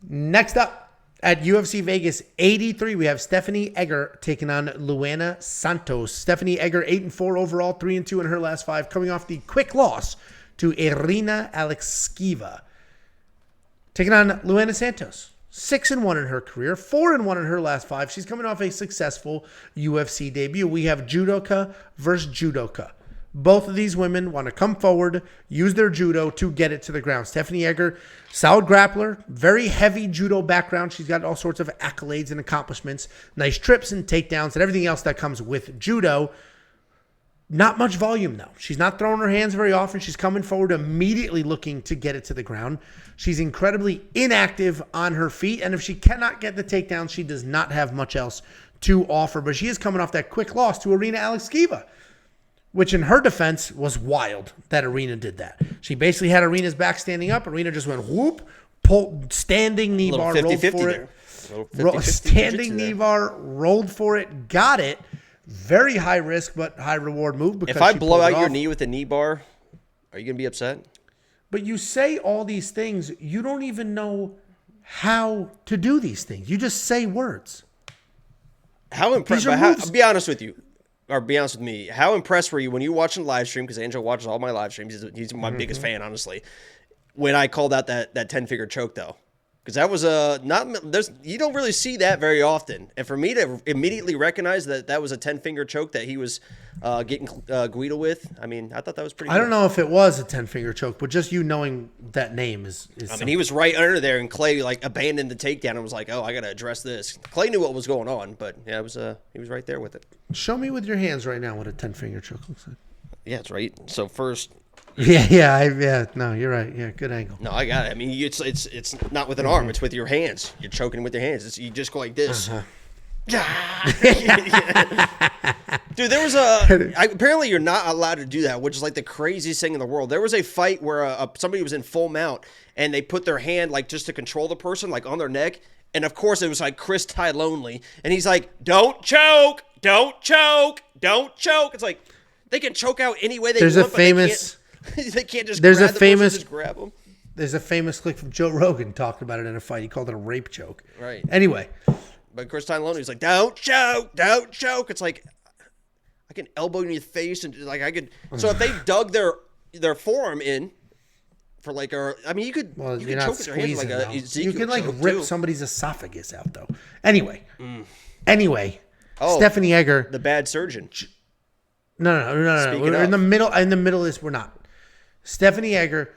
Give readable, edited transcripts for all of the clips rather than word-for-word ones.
Next up at UFC Vegas 83, we have Stephanie Egger taking on Luana Santos. Stephanie Egger, 8-4 overall, 3-2 in her last 5, coming off the quick loss to Irina Alekseeva. Taking on Luana Santos, 6-1 in her career, 4-1 in her last 5. She's coming off a successful UFC debut. We have judoka versus judoka. Both of these women want to come forward, use their judo to get it to the ground. Stephanie Egger, solid grappler, very heavy judo background. She's got all sorts of accolades and accomplishments, nice trips and takedowns and everything else that comes with judo. Not much volume, though. She's not throwing her hands very often. She's coming forward immediately looking to get it to the ground. She's incredibly inactive on her feet, and if she cannot get the takedown, she does not have much else to offer. But she is coming off that quick loss to Irina Alekseeva, which in her defense was wild that Irina did that. She basically had Irina's back standing up. Irina just went whoop, pulled, standing knee bar, rolled for it. Standing knee bar, rolled for it, got it. Very high risk, but high reward move. Because if I blow out your knee with a knee bar, are you going to be upset? But you say all these things, you don't even know how to do these things. You just say words. How impressed? I'll be honest with you. Or be honest with me, how impressed were you when you were watching the live stream? Because Angel watches all my live streams. He's my biggest fan, honestly. When I called out that 10-figure choke, though. Because that was you don't really see that very often. And for me to immediately recognize that was a 10-finger choke that he was getting Guido with, I mean, I thought that was pretty good. I don't know if it was a 10-finger choke, but just you knowing that name is I mean, he was right under there, and Clay abandoned the takedown and was like, oh, I got to address this. Clay knew what was going on, but yeah, he was right there with it. Show me with your hands right now what a 10-finger choke looks like. Yeah, it's right. So first... Yeah. No, you're right. Yeah, good angle. No, I got it. I mean, it's not with an arm. It's with your hands. You're choking with your hands. You just go like this. Dude, there was apparently you're not allowed to do that, which is like the craziest thing in the world. There was a fight where somebody was in full mount and they put their hand just to control the person on their neck. And of course it was Chris Tylonely. And he's like, don't choke, don't choke, don't choke. It's like, they can choke out any way they want, they can't just grab them. There's a famous clip from Joe Rogan talking about it in a fight. He called it a rape choke. Right. Anyway. But Chris Tyloney's like, don't choke, don't choke. It's like, I can elbow you in your face and I could. So if they dug their forearm in for you could choke with your hands you can rip somebody's esophagus out though. Anyway. Stephanie Egger. The bad surgeon. No. We're in the middle. In the middle of this, we're not. Stephanie Egger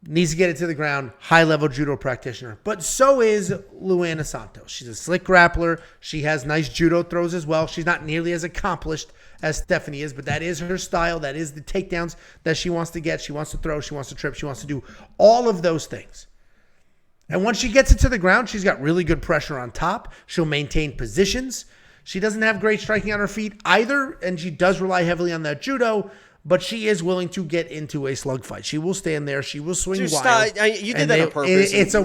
needs to get it to the ground. High-level judo practitioner. But so is Luana Santos. She's a slick grappler. She has nice judo throws as well. She's not nearly as accomplished as Stephanie is, but that is her style. That is the takedowns that she wants to get. She wants to throw. She wants to trip. She wants to do all of those things. And once she gets it to the ground, she's got really good pressure on top. She'll maintain positions. She doesn't have great striking on her feet either, and she does rely heavily on that judo, but she is willing to get into a slug fight. She will stand there. She will swing wild. You did that on purpose. It's a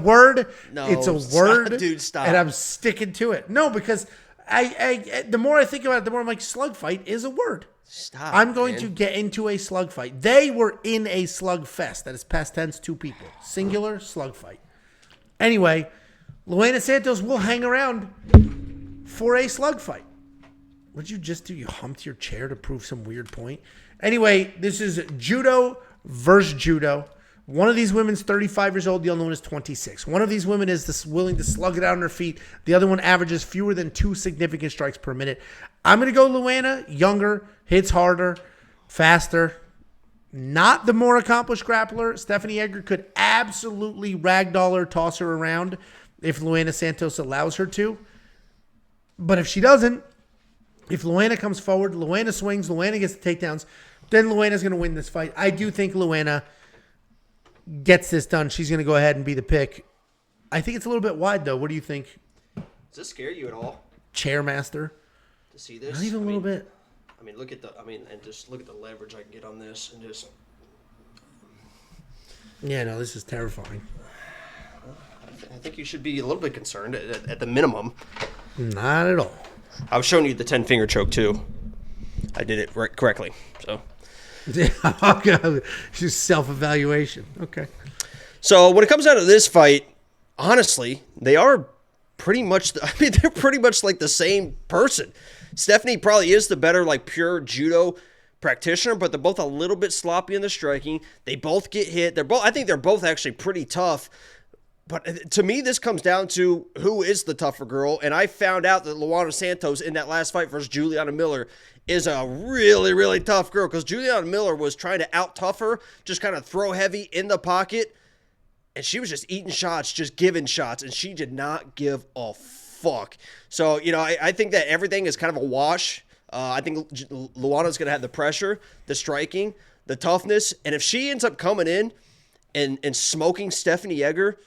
word. No, it's a word. Stop, dude, stop. And I'm sticking to it. No, because the more I think about it, the more I'm like, slug fight is a word. Stop. I'm going to get into a slug fight. They were in a slug fest. That is past tense, 2 people. Singular slug fight. Anyway, Luana Santos will hang around for a slug fight. What'd you just do? You humped your chair to prove some weird point? Anyway, this is judo versus judo. One of these women's 35 years old. The other one is 26. One of these women is willing to slug it out on her feet. The other one averages fewer than 2 significant strikes per minute. I'm going to go Luana, younger, hits harder, faster. Not the more accomplished grappler. Stephanie Egger could absolutely ragdoll her, toss her around if Luana Santos allows her to. But if she doesn't, if Luana comes forward, Luana swings, Luana gets the takedowns, then Luana's going to win this fight. I do think Luana gets this done. She's going to go ahead and be the pick. I think it's a little bit wide, though. What do you think? Does this scare you at all? Chairmaster. To see this? Not even a little bit. And just look at the leverage I can get on this and just... Yeah, no, this is terrifying. I think you should be a little bit concerned at the minimum. Not at all. I was showing you the 10-finger choke, too. I did it correctly, so... Okay. Just self-evaluation. Okay. So when it comes down to this fight, honestly, they are pretty much, they're pretty much like the same person. Stephanie probably is the better, like, pure judo practitioner, but they're both a little bit sloppy in the striking. They both get hit. I think they're both actually pretty tough. But to me, this comes down to who is the tougher girl. And I found out that Luana Santos in that last fight versus Juliana Miller is a really, really tough girl, because Juliana Miller was trying to out-tough her, just kind of throw heavy in the pocket. And she was just eating shots, just giving shots, and she did not give a fuck. So, I think that everything is kind of a wash. I think Luana's going to have the pressure, the striking, the toughness. And if she ends up coming in and smoking Stephanie Egger,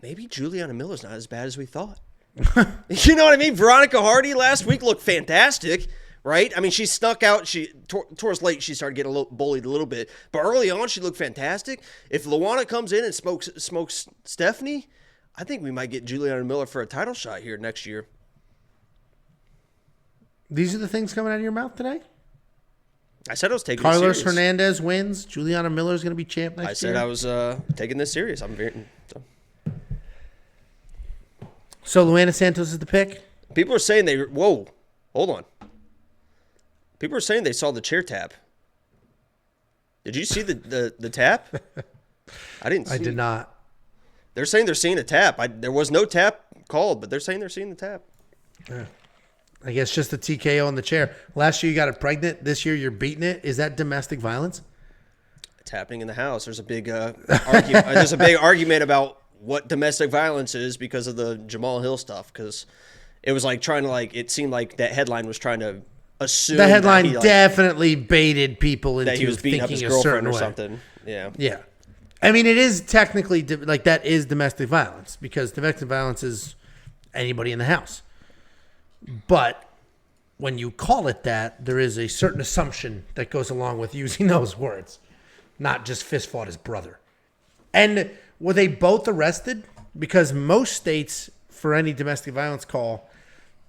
maybe Juliana Miller's not as bad as we thought. You know what I mean? Veronica Hardy last week looked fantastic, right? I mean, she snuck out. Towards late, she started getting bullied a little bit. But early on, she looked fantastic. If Luana comes in and smokes Stephanie, I think we might get Juliana Miller for a title shot here next year. These are the things coming out of your mouth today? I said I was taking this serious. Carlos Hernandez wins. Juliana Miller's going to be champ next year. I said I was taking this serious. So Luana Santos is the pick? People are saying whoa, hold on. People are saying they saw the chair tap. Did you see the tap? I didn't see I did not. They're saying they're seeing a tap. There was no tap called, but they're saying they're seeing the tap. Yeah. I guess just the TKO on the chair. Last year you got it pregnant. This year you're beating it. Is that domestic violence? It's happening in the house. There's a big argument. There's a big argument about what domestic violence is because of the Jamal Hill stuff. Because it was like trying to it seemed like that headline was trying to assume the headline definitely baited people into that he was beating up his girlfriend or something. Yeah. Yeah. I mean, it is technically that is domestic violence, because domestic violence is anybody in the house. But when you call it that, there is a certain assumption that goes along with using those words, not just fist fought his brother. And were they both arrested? Because most states, for any domestic violence call,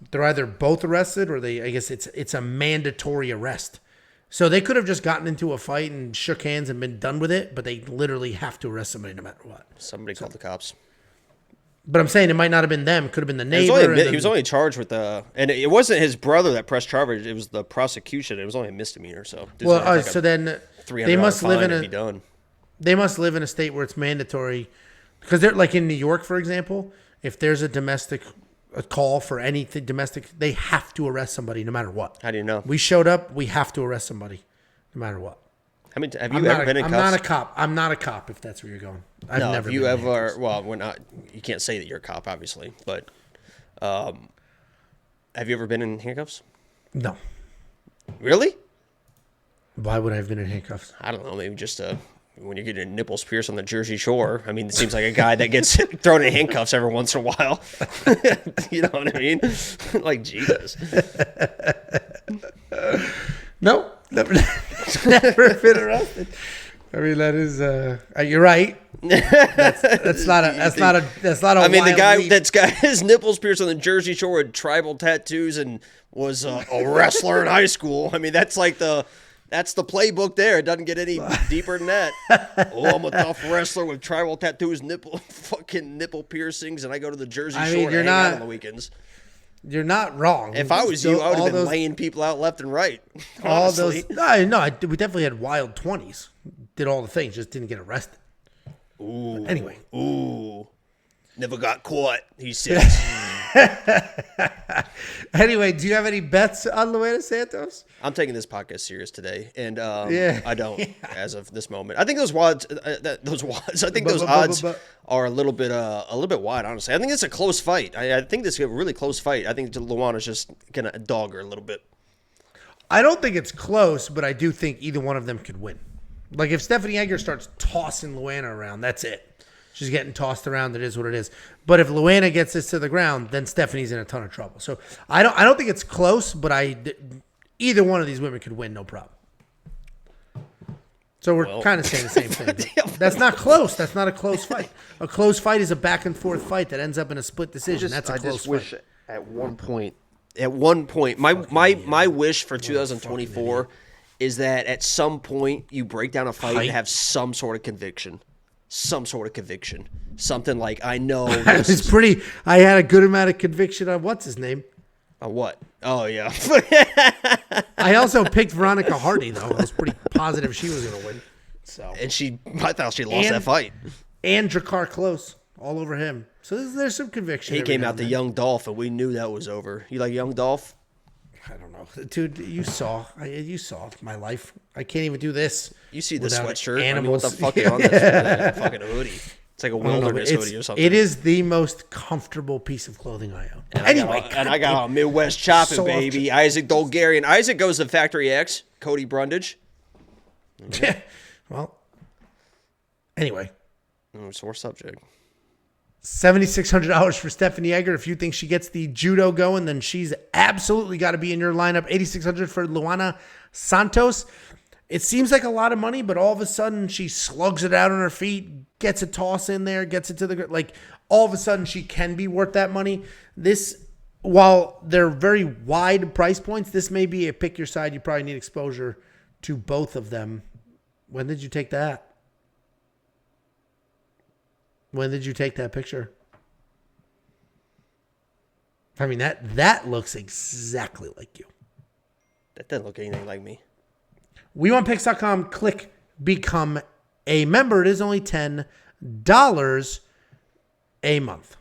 they're either both arrested or I guess it's a mandatory arrest. So they could have just gotten into a fight and shook hands and been done with it, but they literally have to arrest somebody no matter what. Somebody called the cops. But I'm saying it might not have been them. It could have been the neighbor. He was only charged with and it wasn't his brother that pressed charges. It was the prosecution. It was only a misdemeanor. So so then they must live in They must live in a state where it's mandatory, because they're like in New York, for example. If there's a call for anything domestic, they have to arrest somebody no matter what. How do you know? We showed up. We have to arrest somebody no matter what. Have you ever been in cuffs? I'm not a cop. I'm not a cop, if that's where you're going. I've never been in handcuffs. Well, we're not. You can't say that you're a cop, obviously. But have you ever been in handcuffs? No. Really? Why would I have been in handcuffs? I don't know. Maybe just when you're getting nipples pierced on the Jersey Shore. I mean, it seems like a guy that gets thrown in handcuffs every once in a while. You know what I mean? Like, Jesus. No. Never been arrested. I mean, that is. You're right. That's not a. I mean, the guy that's got his nipples pierced on the Jersey Shore with tribal tattoos and was a wrestler in high school. I mean, that's the playbook there. It doesn't get any deeper than that. Oh, I'm a tough wrestler with tribal tattoos, fucking nipple piercings, and I go to the Jersey Shore and hang out on the weekends. You're not wrong. If I was you, I would have been laying people out left and right. Honestly. We definitely had wild 20s. Did all the things, just didn't get arrested. Ooh. But anyway. Ooh. Never got caught, he says. Anyway, do you have any bets on Luana Santos? I'm taking this podcast serious today, and I don't as of this moment. I think those odds, are a little bit wide. Honestly, I think it's a close fight. I think this is a really close fight. I think Luana's just gonna dog her a little bit. I don't think it's close, but I do think either one of them could win. Like if Stephanie Egger starts tossing Luana around, that's it. She's getting tossed around. It is what it is. But if Luana gets this to the ground, then Stephanie's in a ton of trouble. So I don't think it's close, but either one of these women could win, no problem. So we're kind of saying the same thing. That's not close. That's not a close fight. A close fight is a back and forth fight that ends up in a split decision. That's a close fight. At one point, my wish for 2024 is that at some point you break down a fight and have some sort of conviction. some sort of conviction. Something like, I know. It's pretty. I had a good amount of conviction on what's his name. What? Oh, yeah. I also picked Veronica Hardy, though. I was pretty positive she was going to win. So. And I thought she lost that fight. And Drakkar Close, all over him. So there's some conviction. He came out to Young Dolph, and we knew that was over. You like Young Dolph? I don't know. Dude, you saw my life. I can't even do this. You see the sweatshirt? Animals. I mean, what the fuck is on this fucking hoodie? It's like a wilderness hoodie or something. It is the most comfortable piece of clothing I own. And I got a Midwest chopping, baby. Isaac Dolgarian. Isaac goes to Factory X. Cody Brundage. Yeah. Well, anyway. Sore subject. $7,600 for Stephanie Egger. If you think she gets the judo going, then she's absolutely got to be in your lineup. $8,600 for Luana Santos. It seems like a lot of money, but all of a sudden she slugs it out on her feet, gets a toss in there, gets it to the, like, all of a sudden she can be worth that money. This, while they're very wide price points, this may be a pick your side. You probably need exposure to both of them. When did you take that? When did you take that picture? I mean, that looks exactly like you. That doesn't look anything like me. WeWantPicks.com. Click become a member. It is only $10 a month.